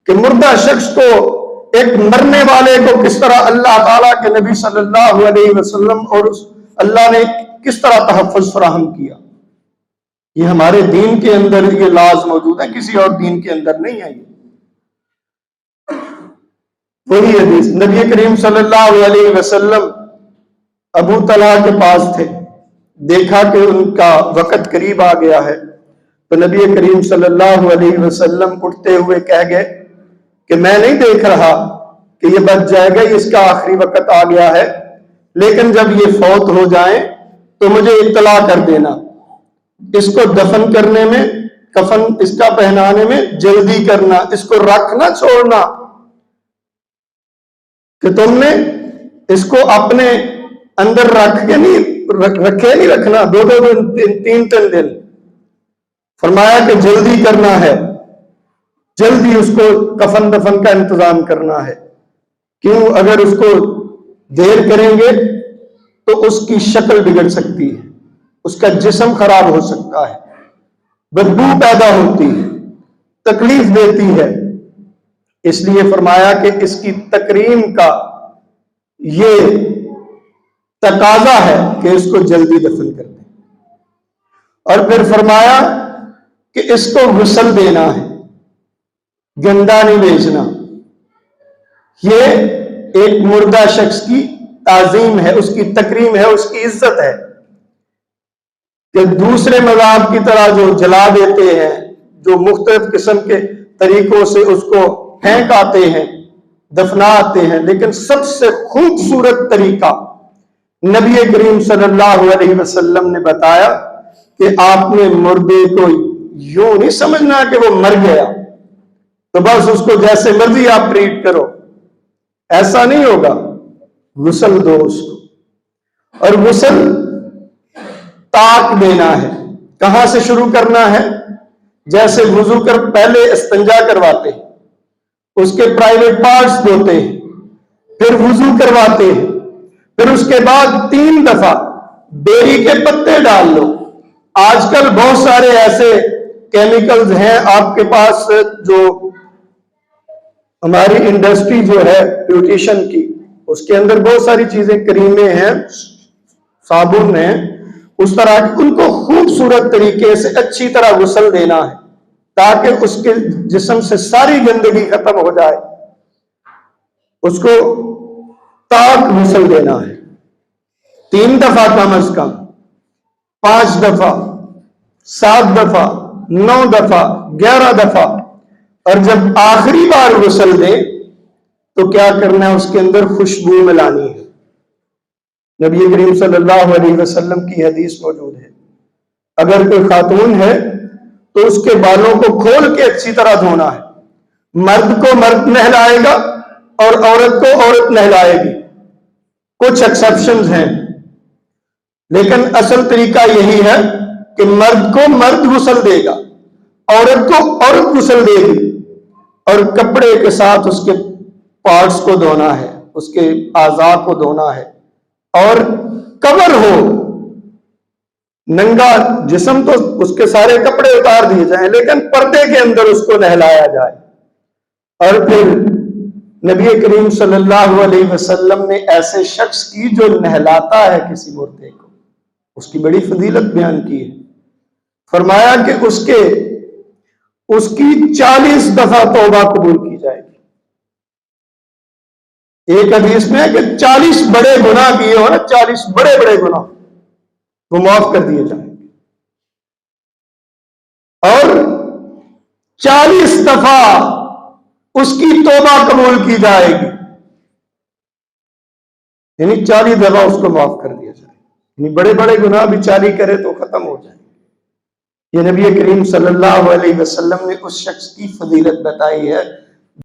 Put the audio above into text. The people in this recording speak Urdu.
کہ مردہ شخص کو، ایک مرنے والے کو کس طرح اللہ تعالیٰ کے نبی صلی اللہ علیہ وسلم اور اللہ نے کس طرح تحفظ فراہم کیا. یہ ہمارے دین کے اندر یہ لاز موجود ہے، کسی اور دین کے اندر نہیں ہے. وہی حدیث نبی کریم صلی اللہ علیہ وسلم ابو طلحہ کے پاس تھے، دیکھا کہ ان کا وقت قریب آ گیا ہے، تو نبی کریم صلی اللہ علیہ وسلم اٹھتے ہوئے کہہ گئے کہ میں نہیں دیکھ رہا کہ یہ بچ جائے گا، اس کا آخری وقت آ گیا ہے، لیکن جب یہ فوت ہو جائیں تو مجھے اطلاع کر دینا. اس کو دفن کرنے میں، کفن اس کا پہنانے میں جلدی کرنا، اس کو رکھ نہ چھوڑنا کہ تم نے اس کو اپنے اندر رکھے نہیں رکھنا 2 دن 3 دن. فرمایا کہ جلدی کرنا ہے، جلدی اس کو کفن دفن کا انتظام کرنا ہے. کیوں؟ اگر اس کو دیر کریں گے تو اس کی شکل بگڑ سکتی ہے، اس کا جسم خراب ہو سکتا ہے، بدبو پیدا ہوتی ہے، تکلیف دیتی ہے. اس لیے فرمایا کہ اس کی تکریم کا یہ تقاضا ہے کہ اس کو جلدی دفن کر دیں. اور پھر فرمایا کہ اس کو غسل دینا ہے، گندا نہیں بھیجنا. یہ ایک مردہ شخص کی تعظیم ہے، اس کی تکریم ہے، اس کی عزت ہے. کہ دوسرے مذاہب کی طرح جو جلا دیتے ہیں، جو مختلف قسم کے طریقوں سے اس کو پھینک آتے ہیں، دفنا آتے ہیں، لیکن سب سے خوبصورت طریقہ نبی کریم صلی اللہ علیہ وسلم نے بتایا کہ آپ نے مردے کو یوں نہیں سمجھنا کہ وہ مر گیا تو بس اس کو جیسے مرضی آپ ٹریٹ کرو، ایسا نہیں ہوگا. غسل دو اس کو، اور غسل طاق دینا ہے. کہاں سے شروع کرنا ہے؟ جیسے وضو کر پہلے استنجا کرواتے ہیں، اس کے پرائیویٹ پارٹس دھوتے ہیں، پھر وضو کرواتے ہیں، پھر اس کے بعد 3 دفعہ بیری کے پتے ڈال لو. آج کل بہت سارے ایسے کیمیکلز ہیں آپ کے پاس، جو ہماری انڈسٹری جو ہے بیوٹیشن کی، اس کے اندر بہت ساری چیزیں، کریمیں ہیں، صابن ہیں، اس طرح ان کو خوبصورت طریقے سے اچھی طرح غسل دینا ہے تاکہ اس کے جسم سے ساری گندگی ختم ہو جائے. اس کو طاق غسل دینا ہے 3 دفعہ کم از کم، 5 دفعہ، 7 دفعہ، 9 دفعہ، 11 دفعہ. اور جب آخری بار غسل دے تو کیا کرنا ہے؟ اس کے اندر خوشبو ملانی ہے. نبی کریم صلی اللہ علیہ وسلم کی حدیث موجود ہے، اگر کوئی خاتون ہے تو اس کے بالوں کو کھول کے اچھی طرح دھونا ہے. مرد کو مرد نہلائے گا اور عورت کو عورت نہلائے گی. کچھ ایکسیپشنز ہیں، لیکن اصل طریقہ یہی ہے کہ مرد کو مرد غسل دے گا، عورت کو عورت غسل دے گی، اور کپڑے کے ساتھ اس کے پارٹس کو دھونا ہے، اس کے اعضاء کو دھونا ہے. اور کور ہو، ننگا جسم تو اس کے سارے کپڑے اتار دیے جائیں، لیکن پردے کے اندر اس کو نہلایا جائے. اور پھر نبی کریم صلی اللہ علیہ وسلم نے ایسے شخص کی جو نہلاتا ہے کسی مردے کو، اس کی بڑی فضیلت بیان کی ہے. فرمایا کہ اس کی 40 دفعہ توبہ قبول کی جائے گی. ایک حدیث میں ہے کہ 40 بڑے گناہ کیے ہو نا، 40 بڑے بڑے گناہ وہ معاف کر دیے جائیں گے. اور 40 دفعہ اس کی توبہ قبول کی جائے گی، یعنی 40 دفعہ اس کو معاف کر دیا جائے. یعنی بڑے بڑے گناہ بھی 40 کرے تو ختم ہو جائیں. یہ نبی کریم صلی اللہ علیہ وسلم نے اس شخص کی فضیلت بتائی ہے